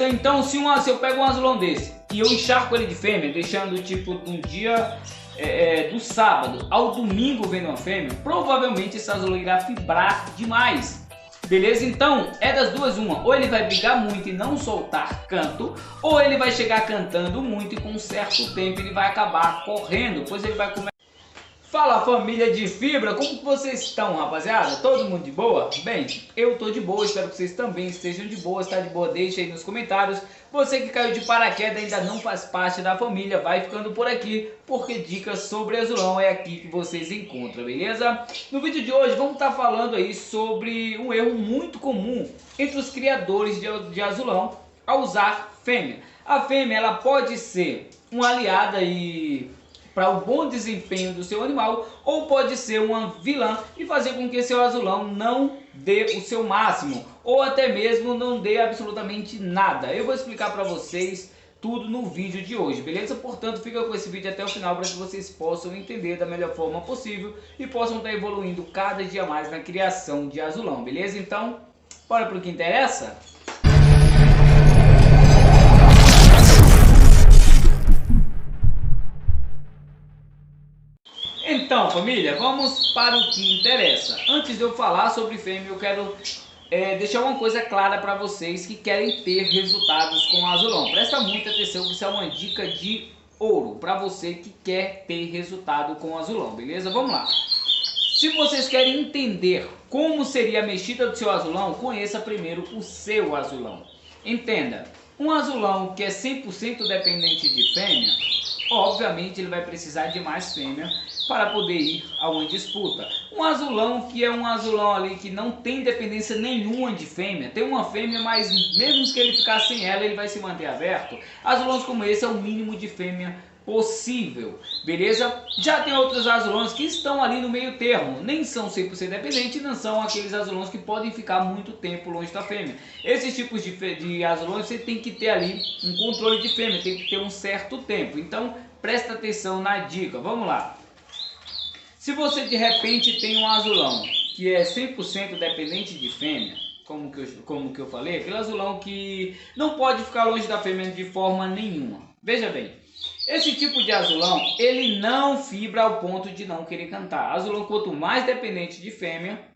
Então se eu pego um azulão desse e eu encharco ele de fêmea, deixando tipo um dia do sábado ao domingo vendo uma fêmea, provavelmente esse azulão irá fibrar demais. Beleza? Então é das duas uma, ou ele vai brigar muito e não soltar canto, ou ele vai chegar cantando muito e com um certo tempo ele vai acabar correndo, pois ele vai começar. Fala, família de fibra, como que vocês estão, rapaziada? Todo mundo de boa? Bem, eu tô de boa, espero que vocês também estejam de boa. Se tá de boa, deixa aí nos comentários. Você que caiu de paraquedas e ainda não faz parte da família, vai ficando por aqui, porque dicas sobre azulão é aqui que vocês encontram, beleza? No vídeo de hoje vamos estar falando aí sobre um erro muito comum entre os criadores de azulão ao usar fêmea. A fêmea, ela pode ser uma aliada para o bom desempenho do seu animal, ou pode ser uma vilã e fazer com que seu azulão não dê o seu máximo, ou até mesmo não dê absolutamente nada. Eu vou explicar para vocês tudo no vídeo de hoje, beleza? Portanto, fica com esse vídeo até o final para que vocês possam entender da melhor forma possível e possam estar evoluindo cada dia mais na criação de azulão, beleza? Então, bora para o que interessa? Então, família, vamos para o que interessa. Antes de eu falar sobre fêmea, eu quero deixar uma coisa clara para vocês que querem ter resultados com azulão. Presta muita atenção que isso é uma dica de ouro para você que quer ter resultado com azulão, beleza? Vamos lá. Se vocês querem entender como seria a mexida do seu azulão, conheça primeiro o seu azulão. Entenda, um azulão que é 100% dependente de fêmea, obviamente ele vai precisar de mais fêmea para poder ir a uma disputa. Um azulão que é um azulão ali que não tem dependência nenhuma de fêmea, tem uma fêmea, mas mesmo que ele ficar sem ela, ele vai se manter aberto. Azulões como esse é o mínimo de fêmea possível, beleza? Já tem outros azulões que estão ali no meio termo, nem são 100% dependentes, não são aqueles azulões que podem ficar muito tempo longe da fêmea. Esses tipos de azulões você tem que ter ali um controle de fêmea, tem que ter um certo tempo. Então presta atenção na dica, vamos lá. Se você de repente tem um azulão que é 100% dependente de fêmea, como que eu falei, aquele azulão que não pode ficar longe da fêmea de forma nenhuma. Veja bem, esse tipo de azulão, ele não fibra ao ponto de não querer cantar. Azulão, quanto mais dependente de fêmea,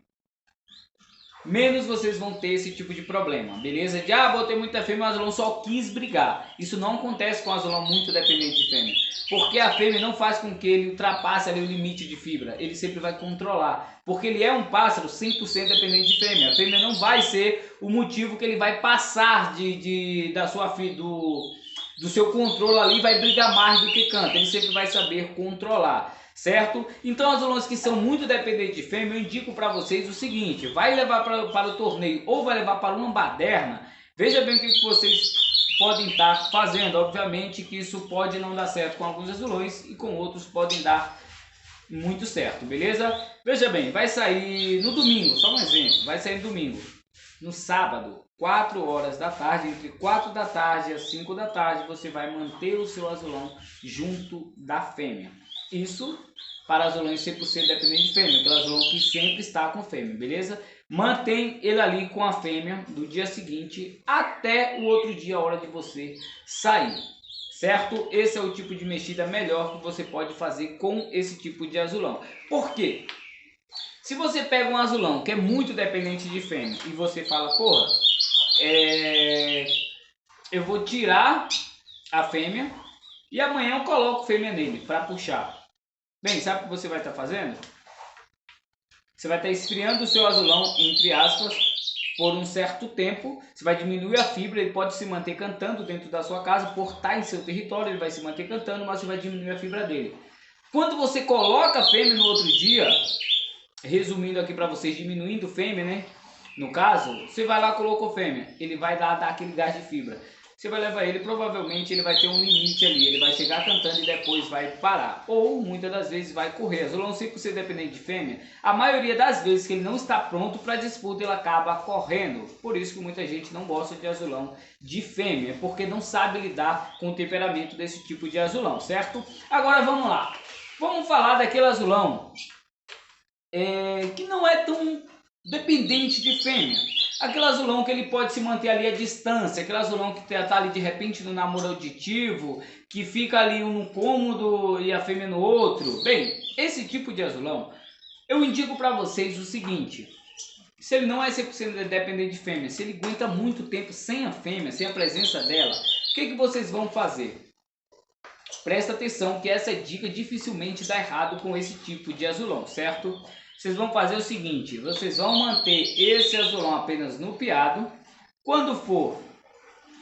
menos vocês vão ter esse tipo de problema, beleza? De botei muita fêmea, o azulão só quis brigar. Isso não acontece com o azulão muito dependente de fêmea, porque a fêmea não faz com que ele ultrapasse ali o limite de fibra, ele sempre vai controlar, porque ele é um pássaro 100% dependente de fêmea. A fêmea não vai ser o motivo que ele vai passar do seu controle ali, vai brigar mais do que canta, ele sempre vai saber controlar, certo? Então azulões que são muito dependentes de fêmea, eu indico para vocês o seguinte: vai levar para o torneio ou vai levar para uma baderna. Veja bem o que vocês podem estar fazendo. Obviamente que isso pode não dar certo com alguns azulões e com outros podem dar muito certo, beleza? Veja bem, vai sair no domingo, só um exemplo, vai sair no domingo. No sábado, 4 horas da tarde, entre 4 da tarde e 5 da tarde, você vai manter o seu azulão junto da fêmea. Isso para azulões 100% dependente de fêmea, aquele azulão que sempre está com fêmea, beleza? Mantém ele ali com a fêmea do dia seguinte até o outro dia, a hora de você sair, certo? Esse é o tipo de mexida melhor que você pode fazer com esse tipo de azulão. Por quê? Se você pega um azulão que é muito dependente de fêmea e você fala, porra, eu vou tirar a fêmea e amanhã eu coloco fêmea nele para puxar. Bem, sabe o que você vai estar fazendo? Você vai estar esfriando o seu azulão, entre aspas, por um certo tempo. Você vai diminuir a fibra, ele pode se manter cantando dentro da sua casa, por estar em seu território, ele vai se manter cantando, mas você vai diminuir a fibra dele. Quando você coloca a fêmea no outro dia, resumindo aqui para vocês, diminuindo fêmea, né? No caso, você vai lá e colocou fêmea, ele vai dar aquele gás de fibra. Você vai levar ele, provavelmente ele vai ter um limite ali, ele vai chegar cantando e depois vai parar. Ou muitas das vezes vai correr. Azulão 100% dependente de fêmea, a maioria das vezes que ele não está pronto para disputa, ele acaba correndo. Por isso que muita gente não gosta de azulão de fêmea, porque não sabe lidar com o temperamento desse tipo de azulão, certo? Agora vamos lá. Vamos falar daquele azulão que não é tão dependente de fêmea. Aquele azulão que ele pode se manter ali à distância, aquele azulão que está ali de repente no namoro auditivo, que fica ali um no cômodo e a fêmea no outro. Bem, esse tipo de azulão, eu indico para vocês o seguinte: se ele não é 100% dependente de fêmea, se ele aguenta muito tempo sem a fêmea, sem a presença dela, o que vocês vão fazer? Presta atenção que essa dica dificilmente dá errado com esse tipo de azulão, certo? Vocês vão fazer o seguinte: vocês vão manter esse azulão apenas no piado. Quando for,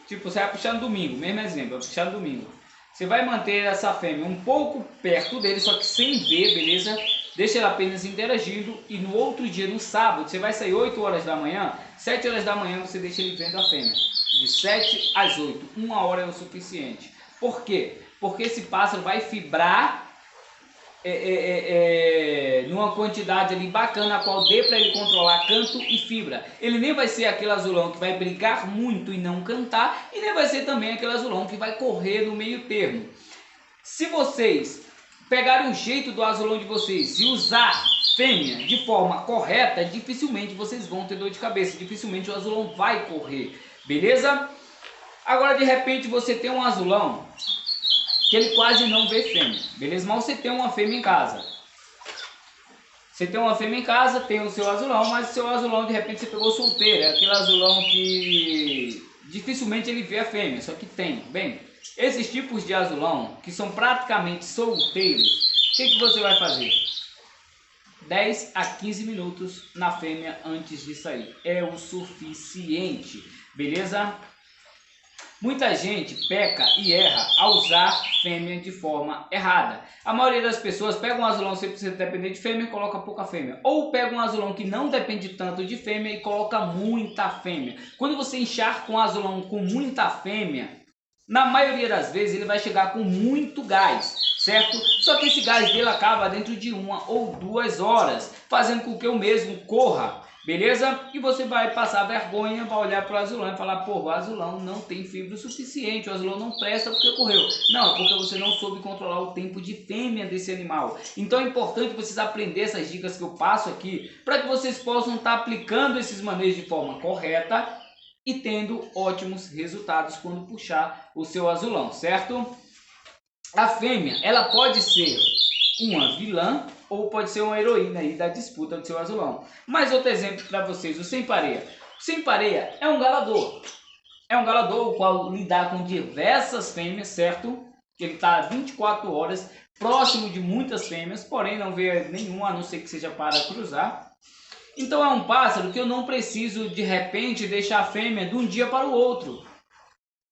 tipo, você vai puxar no domingo, mesmo exemplo, vai puxar no domingo. Você vai manter essa fêmea um pouco perto dele, só que sem ver, beleza? Deixa ela apenas interagindo e no outro dia, no sábado, você vai sair 8 horas da manhã, 7 horas da manhã você deixa ele vendo a fêmea. De 7 às 8, 1 hora é o suficiente. Por quê? Porque esse pássaro vai fibrar numa quantidade ali bacana, a qual dê para ele controlar canto e fibra. Ele nem vai ser aquele azulão que vai brigar muito e não cantar, e nem vai ser também aquele azulão que vai correr no meio termo. Se vocês pegarem o jeito do azulão de vocês e usar fêmea de forma correta, dificilmente vocês vão ter dor de cabeça, dificilmente o azulão vai correr, beleza? Agora de repente você tem um azulão que ele quase não vê fêmea, beleza? Mas você tem uma fêmea em casa. Você tem uma fêmea em casa, tem o seu azulão, mas o seu azulão de repente você pegou solteiro, é aquele azulão que dificilmente ele vê a fêmea, só que tem. Bem, esses tipos de azulão que são praticamente solteiros, o que você vai fazer? 10 a 15 minutos na fêmea antes de sair, é o suficiente, beleza? Muita gente peca e erra ao usar fêmea de forma errada. A maioria das pessoas pega um azulão 100% dependente de fêmea e coloca pouca fêmea. Ou pega um azulão que não depende tanto de fêmea e coloca muita fêmea. Quando você encharca um azulão com muita fêmea, na maioria das vezes ele vai chegar com muito gás, certo? Só que esse gás dele acaba dentro de 1 ou 2 horas, fazendo com que o mesmo corra. Beleza? E você vai passar vergonha, vai olhar para o azulão e falar: pô, o azulão não tem fibra o suficiente, o azulão não presta porque correu. Não, é porque você não soube controlar o tempo de fêmea desse animal. Então é importante vocês aprenderem essas dicas que eu passo aqui, para que vocês possam estar aplicando esses manejos de forma correta e tendo ótimos resultados quando puxar o seu azulão, certo? A fêmea, ela pode ser uma vilã ou pode ser uma heroína aí da disputa do seu azulão. Mais outro exemplo para vocês, o sem pareia. O sem pareia é um galador. É um galador o qual lidar com diversas fêmeas, certo? Ele está 24 horas próximo de muitas fêmeas, porém não vê nenhuma, a não ser que seja para cruzar. Então é um pássaro que eu não preciso de repente deixar a fêmea de um dia para o outro.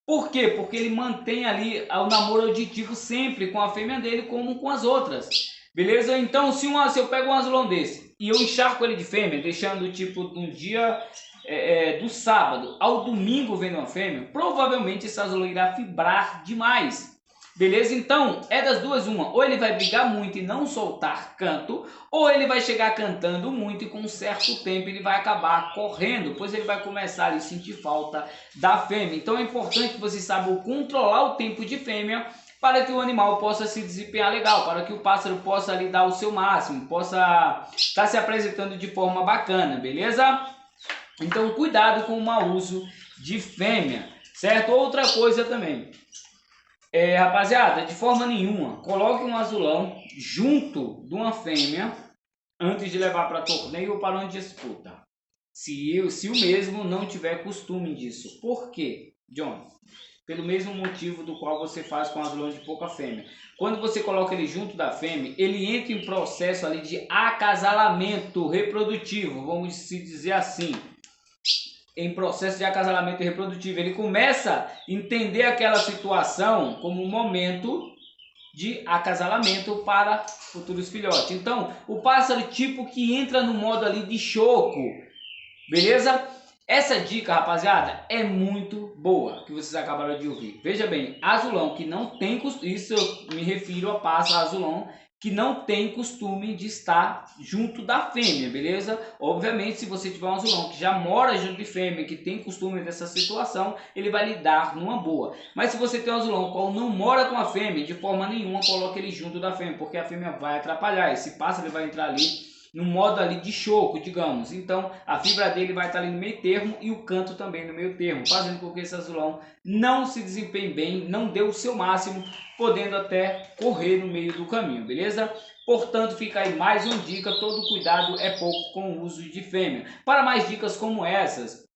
Por quê? Porque ele mantém ali o namoro auditivo sempre com a fêmea dele como com as outras. Beleza? Então se eu pego um azulão desse e eu encharco ele de fêmea, deixando tipo do dia do sábado ao domingo vendo uma fêmea, provavelmente esse azulão irá fibrar demais. Beleza? Então é das duas uma: ou ele vai brigar muito e não soltar canto, ou ele vai chegar cantando muito e com um certo tempo ele vai acabar correndo, pois ele vai começar a sentir falta da fêmea. Então é importante que você saiba controlar o tempo de fêmea para que o animal possa se desempenhar legal, para que o pássaro possa lhe dar o seu máximo, possa estar se apresentando de forma bacana, beleza? Então cuidado com o mau uso de fêmea, certo? Outra coisa também, rapaziada, de forma nenhuma, coloque um azulão junto de uma fêmea antes de levar para torneio ou para uma disputa. Se o mesmo não tiver costume disso. Por quê, John? Pelo mesmo motivo do qual você faz com azulão de pouca fêmea. Quando você coloca ele junto da fêmea, ele entra em processo ali de acasalamento reprodutivo, vamos se dizer assim. Em processo de acasalamento reprodutivo, ele começa a entender aquela situação como um momento de acasalamento para futuros filhotes. Então, o pássaro tipo que entra no modo ali de choco, beleza? Essa dica, rapaziada, é muito boa, que vocês acabaram de ouvir. Veja bem, azulão que não tem costume, isso eu me refiro a pássaro azulão que não tem costume de estar junto da fêmea, beleza? Obviamente, se você tiver um azulão que já mora junto de fêmea, que tem costume dessa situação, ele vai lidar numa boa. Mas se você tem um azulão qual não mora com a fêmea, de forma nenhuma coloque ele junto da fêmea, porque a fêmea vai atrapalhar. Esse pássaro ele vai entrar ali no modo ali de choco, digamos. Então a fibra dele vai estar ali no meio termo e o canto também no meio termo, fazendo com que esse azulão não se desempenhe bem, não dê o seu máximo, podendo até correr no meio do caminho, beleza? Portanto, fica aí mais uma dica, todo cuidado é pouco com o uso de fêmea. Para mais dicas como essas,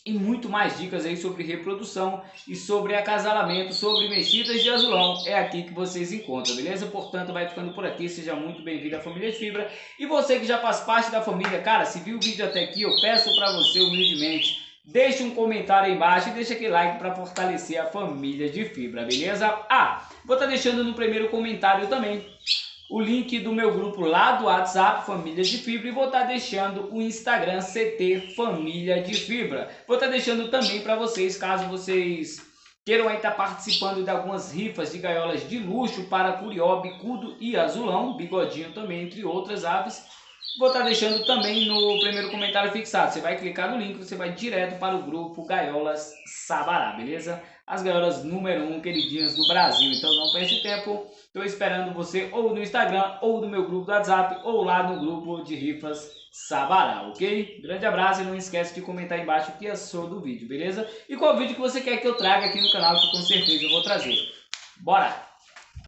e muito mais dicas aí sobre reprodução e sobre acasalamento, sobre mexidas de azulão, é aqui que vocês encontram, beleza? Portanto, vai ficando por aqui, seja muito bem-vindo à família de fibra. E você que já faz parte da família, cara, se viu o vídeo até aqui, eu peço para você humildemente, deixe um comentário aí embaixo e deixa aquele like para fortalecer a família de fibra, beleza? Ah, vou estar deixando no primeiro comentário também o link do meu grupo lá do WhatsApp, Família de Fibra, e vou estar deixando o Instagram CT Família de Fibra. Vou estar deixando também para vocês, caso vocês queiram aí estar participando de algumas rifas de gaiolas de luxo para curió, bicudo e azulão, bigodinho também, entre outras aves. Vou estar deixando também no primeiro comentário fixado. Você vai clicar no link, você vai direto para o grupo Gaiolas Sabará, beleza? As gaiolas número 1 queridinhas do Brasil. Então não perde tempo. Estou esperando você ou no Instagram, ou no meu grupo do WhatsApp, ou lá no grupo de rifas Sabará, ok? Grande abraço e não esquece de comentar aí embaixo o que achou do vídeo, beleza? E qual vídeo que você quer que eu traga aqui no canal, que com certeza eu vou trazer. Bora!